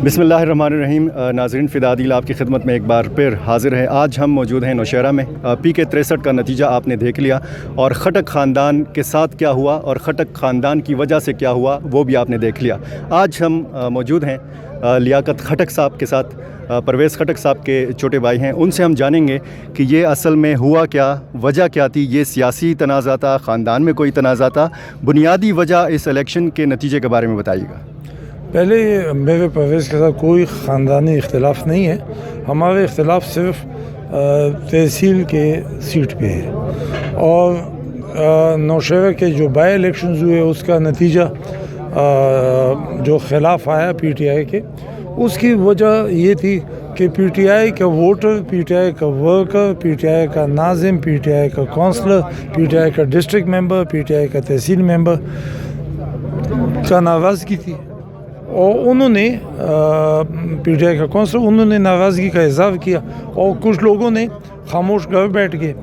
بسم اللہ الرحمن الرحیم۔ ناظرین، فدا عادل آپ کی خدمت میں ایک بار پھر حاضر ہے۔ آج ہم موجود ہیں نوشہرہ میں۔ PK 63 کا نتیجہ آپ نے دیکھ لیا، اور خٹک خاندان کے ساتھ کیا ہوا اور خٹک خاندان کی وجہ سے کیا ہوا وہ بھی آپ نے دیکھ لیا۔ آج ہم موجود ہیں لیاقت خٹک صاحب کے ساتھ، پرویز خٹک صاحب کے چھوٹے بھائی ہیں۔ ان سے ہم جانیں گے کہ یہ اصل میں ہوا کیا، وجہ کیا تھی، یہ سیاسی تنازع تھا، خاندان میں کوئی تنازع تھا، بنیادی وجہ اس الیکشن کے نتیجے کے بارے میں بتائیے گا۔ پہلے میرے پرویز کے ساتھ کوئی خاندانی اختلاف نہیں ہے، ہمارے اختلاف صرف تحصیل کے سیٹ پہ ہے، اور نوشہرہ کے جو بائی الیکشنز ہوئے اس کا نتیجہ جو خلاف آیا PTI کے، اس کی وجہ یہ تھی کہ PTI کا ووٹر، PTI کا ورکر، PTI کا ناظم، PTI کا کونسلر، PTI کا ڈسٹرکٹ ممبر، PTI کا تحصیل ممبر کا ناراضگی تھی، اور انہوں نے PTI کا کونسلر انہوں نے ناراضگی کا اظہار کیا، اور کچھ لوگوں نے خاموش گھر بیٹھ گئے،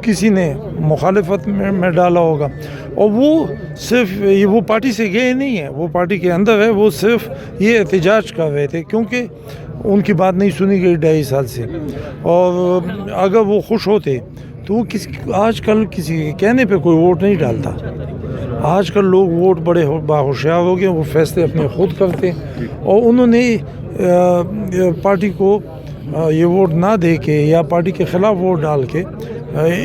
کسی نے مخالفت میں ڈالا ہوگا، اور وہ صرف وہ پارٹی سے گئے نہیں ہیں، وہ پارٹی کے اندر ہے، وہ صرف یہ احتجاج کر رہے تھے کیونکہ ان کی بات نہیں سنی گئی 2.5 سال سے، اور اگر وہ خوش ہوتے تو وہ آج کل کسی کے کہنے پہ کوئی ووٹ نہیں ڈالتا۔ آج کل لوگ ووٹ بڑے باہوشیار ہو گئے، وہ فیصلے اپنے خود کرتے ہیں، اور انہوں نے پارٹی کو یہ ووٹ نہ دے کے یا پارٹی کے خلاف ووٹ ڈال کے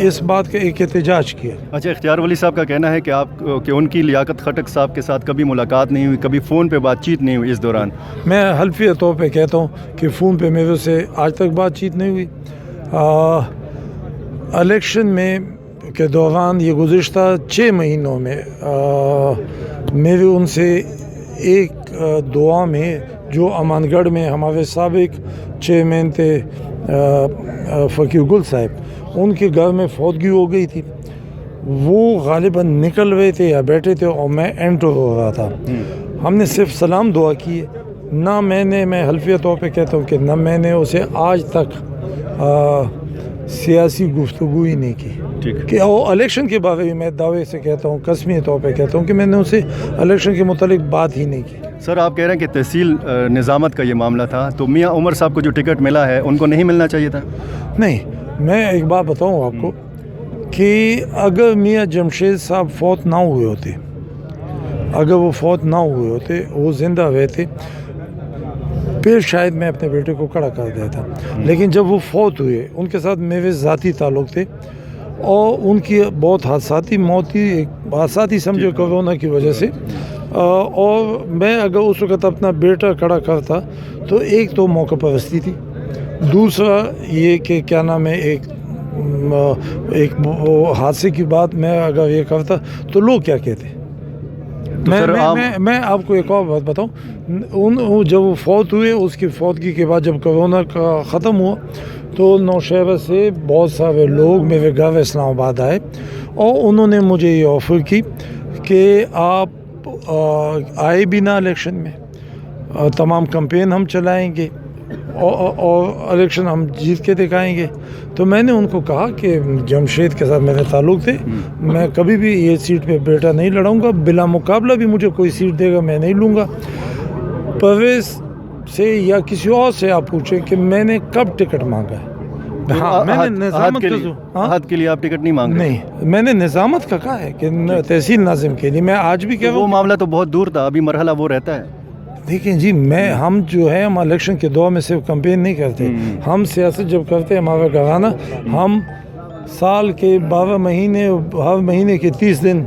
اس بات کا ایک احتجاج کیا۔ اچھا، اختیار ولی صاحب کا کہنا ہے کہ ان کی لیاقت خٹک صاحب کے ساتھ کبھی ملاقات نہیں ہوئی، کبھی فون پہ بات چیت نہیں ہوئی اس دوران۔ میں حلفیہ طور پہ کہتا ہوں کہ فون پہ میرے سے آج تک بات چیت نہیں ہوئی۔ الیکشن میں کے دوران یہ گزشتہ 6 مہینوں میں میرے ان سے ایک دعا میں، جو امان گڑھ میں ہمارے سابق چیئرمین تھے فقیر گل صاحب، ان کے گھر میں فوتگی ہو گئی تھی، وہ غالباً نکل رہے تھے یا بیٹھے تھے اور میں انٹر ہو رہا تھا۔ ہم نے صرف سلام دعا کی ہے، نہ میں حلفیہ طور پہ کہتا ہوں کہ نہ میں نے اسے آج تک سیاسی گفتگو ہی نہیں کی کہ الیکشن کے بارے میں دعوے سے کہتا ہوں، قسمی طور پہ کہتا ہوں کہ میں نے اسے الیکشن کے متعلق بات ہی نہیں کی۔ سر، آپ کہہ رہے ہیں کہ تحصیل نظامت کا یہ معاملہ تھا، تو میاں عمر صاحب کو جو ٹکٹ ملا ہے ان کو نہیں ملنا چاہیے تھا؟ نہیں، میں ایک بات بتاؤں آپ کو کہ اگر میاں جمشید صاحب فوت نہ ہوئے ہوتے، اگر وہ فوت نہ ہوئے ہوتے، وہ زندہ رہتے، پھر شاید میں اپنے بیٹے کو کھڑا کر دیتا، لیکن جب وہ فوت ہوئے، ان کے ساتھ میرے ذاتی تعلق تھے، اور ان کی بہت حادثاتی موت تھی، حادثاتی سمجھو کورونا کی وجہ سے، اور میں اگر اس وقت اپنا بیٹا کھڑا کرتا تو ایک تو موقع پرستی تھی، دوسرا یہ کہ کیا نام ہے، ایک حادثے کی بات میں اگر یہ کرتا تو لوگ کیا کہتے۔ میں آپ کو ایک اور بات بتاؤں، جب وہ فوت ہوئے، اس کی فوتگی کے بعد جب کرونا کا ختم ہوا تو نوشہرہ سے بہت سارے لوگ میرے گھر اسلام آباد آئے، اور انہوں نے مجھے یہ آفر کی کہ آپ آئے بھی نہ الیکشن میں، تمام کمپین ہم چلائیں گے اور الیکشن ہم جیت کے دکھائیں گے۔ تو میں نے ان کو کہا کہ جمشید کے ساتھ میرے تعلق تھے، میں کبھی بھی یہ سیٹ پہ بیٹا نہیں لڑاؤں گا، بلا مقابلہ بھی مجھے کوئی سیٹ دے گا میں نہیں لوں گا۔ پرویز سے یا کسی اور سے آپ پوچھیں کہ میں نے کب ٹکٹ مانگا ہے۔ ہاں، میں نے نظامت کے لیے آپ ٹکٹ نہیں مانگ رہے؟ نہیں، میں نے نظامت کا کہا ہے کہ تحصیل ناظم کے لیے، میں آج بھی کہہ رہا ہوں وہ معاملہ تو بہت دور تھا، ابھی مرحلہ وہ رہتا ہے۔ دیکھیں جی، ہم جو ہے، ہم الیکشن کے دور میں صرف کمپین نہیں کرتے، ہم سیاست جب کرتے ہیں ہمارا گھرانہ، ہم سال کے 12 مہینے، ہر مہینے کے 30 دن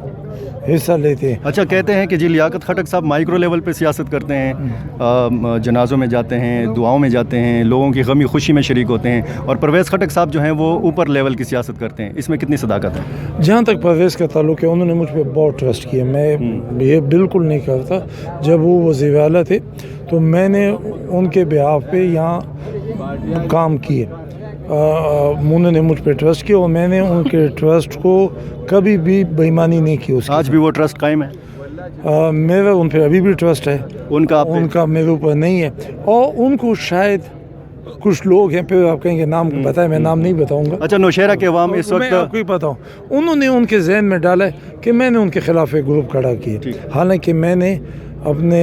حصہ لیتے ہیں۔ اچھا، کہتے ہیں کہ جی لیاقت خٹک صاحب مائکرو لیول پہ سیاست کرتے ہیں، جنازوں میں جاتے ہیں، دعاؤں میں جاتے ہیں، لوگوں کی غمی خوشی میں شریک ہوتے ہیں، اور پرویز خٹک صاحب جو ہیں وہ اوپر لیول کی سیاست کرتے ہیں، اس میں کتنی صداقت ہے؟ جہاں تک پرویز کا تعلق ہے، انہوں نے مجھ پہ بہت ٹرسٹ کیا، میں یہ بالکل نہیں کرتا۔ جب وہ وزیر اعلیٰ تھے تو میں نے ان کے بیہاف پہ یہاں کام کیے، انہوں نے مجھ پہ ٹرسٹ کیا، اور میں نے ان کے ٹرسٹ کو کبھی بھی بےایمانی نہیں کی۔ آج بھی وہ ٹرسٹ قائم ہے؟ میرا ان پہ ابھی بھی ٹرسٹ ہے، ان کا میرے اوپر نہیں ہے، اور ان کو شاید کچھ لوگ ہیں، پھر آپ کہیں گے نام بتائیں، میں نام نہیں بتاؤں گا۔ اچھا، نوشہرہ کے عوام اس وقت، میں آپ کو ہی بتاؤں، انہوں نے ان کے ذہن میں ڈالا ہے کہ میں نے ان کے خلاف ایک گروپ کھڑا کیا، حالانکہ میں نے اپنے